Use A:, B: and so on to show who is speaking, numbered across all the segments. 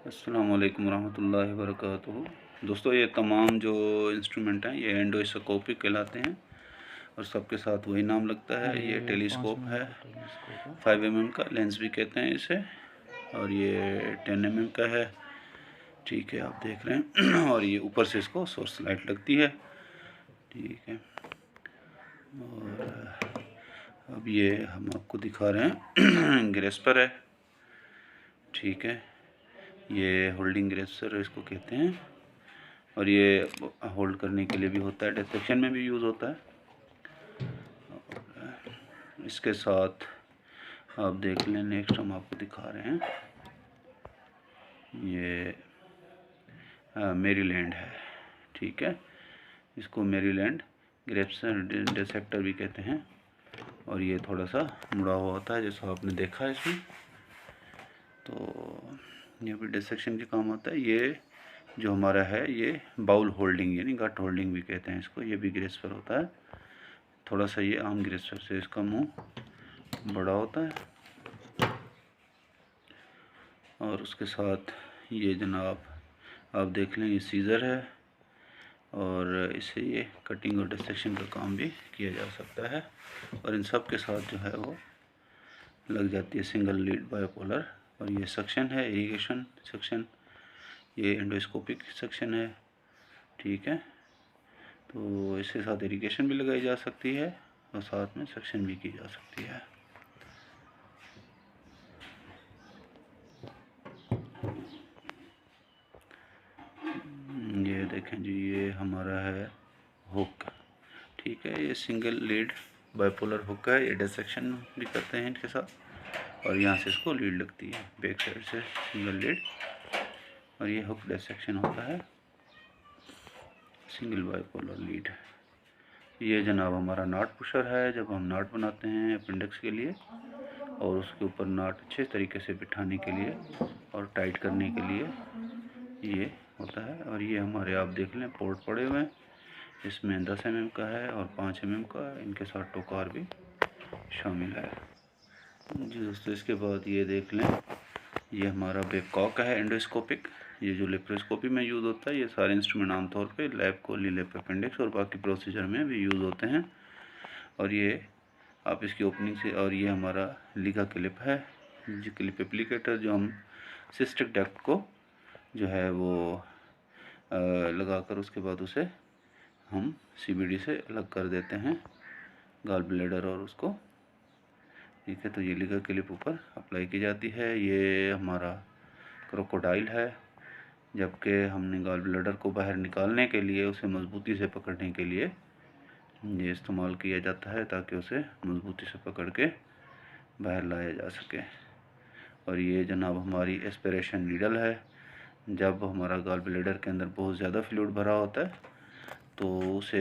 A: अस्सलाम वालेकुम रहमतुल्लाहि व बरकातुहू। दोस्तों, ये तमाम जो इंस्ट्रूमेंट हैं ये एंडोस्कोपिक कहलाते हैं और सबके साथ वही नाम लगता है। ये टेलीस्कोप है, 5 mm का लेंस भी कहते हैं इसे, और ये 10 mm का है। ठीक है, आप देख रहे हैं और ये ऊपर से इसको सोर्स लाइट लगती है। ठीक है, और अब ये हम आपको दिखा रहे हैं ग्रेस्पर है। ठीक है, ये होल्डिंग ग्रेस्पर इसको कहते हैं, और ये होल्ड करने के लिए भी होता है, डिसेक्शन में भी यूज़ होता है। इसके साथ आप देख लें, नेक्स्ट हम आपको दिखा रहे हैं, ये मेरीलैंड है। ठीक है, इसको मेरीलैंड ग्रेस्पर डिसेक्टर भी कहते हैं, और ये थोड़ा सा मुड़ा हुआ होता है जैसा आपने देखा है इसमें। तो ये भी डिसेक्शन के काम आता है। ये जो हमारा है ये बाउल होल्डिंग यानी गट होल्डिंग भी कहते हैं इसको, ये भी ग्रेस्पर होता है। थोड़ा सा ये आम ग्रेस्पर से इसका मुंह बड़ा होता है। और उसके साथ ये जनाब आप देख लें, ये सीज़र है, और इससे ये कटिंग और डिसेक्शन का काम भी किया जा सकता है। और इन सब के साथ जो है वो लग जाती है सिंगल लीड बायोपोलर। और ये सेक्शन है, इरिगेशन सेक्शन, ये एंडोस्कोपिक सेक्शन है। ठीक है, तो इसके साथ इरिगेशन भी लगाई जा सकती है और साथ में सेक्शन भी की जा सकती है। ये देखें जी, ये हमारा है हुक। ठीक है, ये सिंगल लीड बाइपोलर हुक है, ये डिसेक्शन भी करते हैं इनके साथ, और यहाँ से इसको लीड लगती है बैक साइड से सिंगल लीड, और ये हुक डिसेक्शन होता है, सिंगल बाइपोलर लीड। ये जनाब हमारा नाट पुशर है, जब हम नाट बनाते हैं अपेंडिक्स के लिए, और उसके ऊपर नाट अच्छे तरीके से बिठाने के लिए और टाइट करने के लिए ये होता है। और ये हमारे आप देख लें पोर्ट पड़े हुए हैं, इसमें 10 mm का है और 5 mm का, इनके साथ टोकार भी शामिल है जी दोस्तों। इसके बाद ये देख लें, ये हमारा बेबकॉक है एंडोस्कोपिक, ये जो लेप्रोस्कोपी में यूज़ होता है। ये सारे इंस्ट्रूमेंट आमतौर पे लैब कोली, लैब अपेंडिक्स और बाकी प्रोसीजर में भी यूज़ होते हैं। और ये आप इसकी ओपनिंग से, और ये हमारा लीगा क्लिप है, जो क्लिप एप्लीकेटर, जो हम सिस्टिक डक्ट को जो है वो लगाकर उसके बाद उसे हम CBD से अलग कर देते हैं, गॉल ब्लैडर और उसको। ठीक है, तो ये लीगा क्लिप ऊपर अप्लाई की जाती है। ये हमारा क्रोकोडाइल है, जबकि हमने गॉल ब्लैडर को बाहर निकालने के लिए, उसे मजबूती से पकड़ने के लिए ये इस्तेमाल किया जाता है, ताकि उसे मजबूती से पकड़ के बाहर लाया जा सके। और ये जनाब हमारी एस्पिरेशन नीडल है, जब हमारा गॉल ब्लैडर के अंदर बहुत ज़्यादा फ्लूइड भरा होता है तो उसे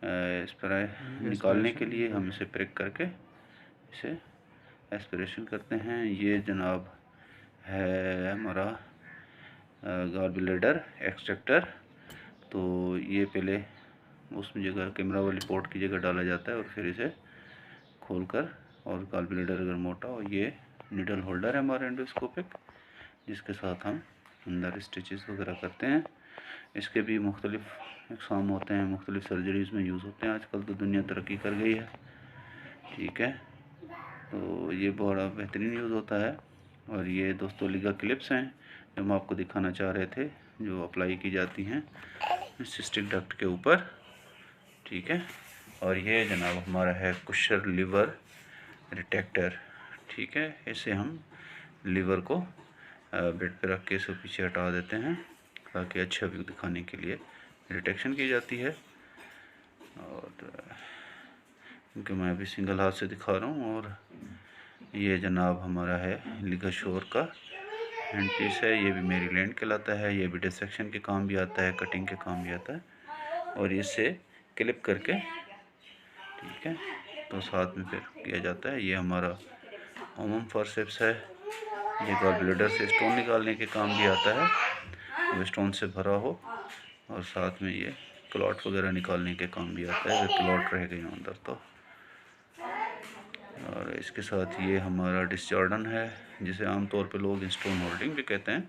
A: निकालने के लिए हम इसे प्रेक करके इसे एस्पिरेशन करते हैं। ये जनाब है हमारा गॉल ब्लैडर एक्सट्रैक्टर। तो ये पहले उस जगह कैमरा वाली पोर्ट की जगह डाला जाता है, और फिर इसे खोलकर, और गॉल ब्लैडर अगर मोटा हो, ये नीडल होल्डर है हमारा एंडोस्कोपिक, जिसके साथ हम अंदर स्टिचेस वगैरह करते हैं। इसके भी मुख्तलिफ इक़साम होते हैं, मुख्तलिफ सर्जरीज़ में यूज़ होते हैं। आजकल तो दुनिया तरक्की कर गई है। ठीक है, तो ये बड़ा बेहतरीन यूज़ होता है। और ये दोस्तों लीगा क्लिप्स हैं जो हम आपको दिखाना चाह रहे थे, जो अप्लाई की जाती हैं सिस्टिक डक्ट के ऊपर। ठीक है, और ये जनाब हमारा है कुशर लीवर रिटेक्टर। ठीक है, इसे हम लीवर को बेड पे रख के इसे पीछे हटा देते हैं, ताकि अच्छा व्यू दिखाने के लिए रिटेक्शन की जाती है। और क्योंकि मैं अभी सिंगल हाथ से दिखा रहा हूँ। और ये जनाब हमारा है लिगाशोर का हैंड पीस है, ये भी मेरीलैंड कहलाता है। ये भी डिसेक्शन के काम भी आता है, कटिंग के काम भी आता है, और इससे क्लिप करके, ठीक है, तो साथ में फिर किया जाता है। ये हमारा ओमम फॉरसेप्स है, ये गॉल ब्लैडर से स्टोन निकालने के काम भी आता है, वो स्टोन से भरा हो, और साथ में ये क्लॉट वगैरह निकालने के काम भी आता है अगर क्लॉट रह गए अंदर तो। और इसके साथ ये हमारा डिस्जॉर्डन है, जिसे आमतौर पे लोग स्टोन होल्डिंग भी कहते हैं,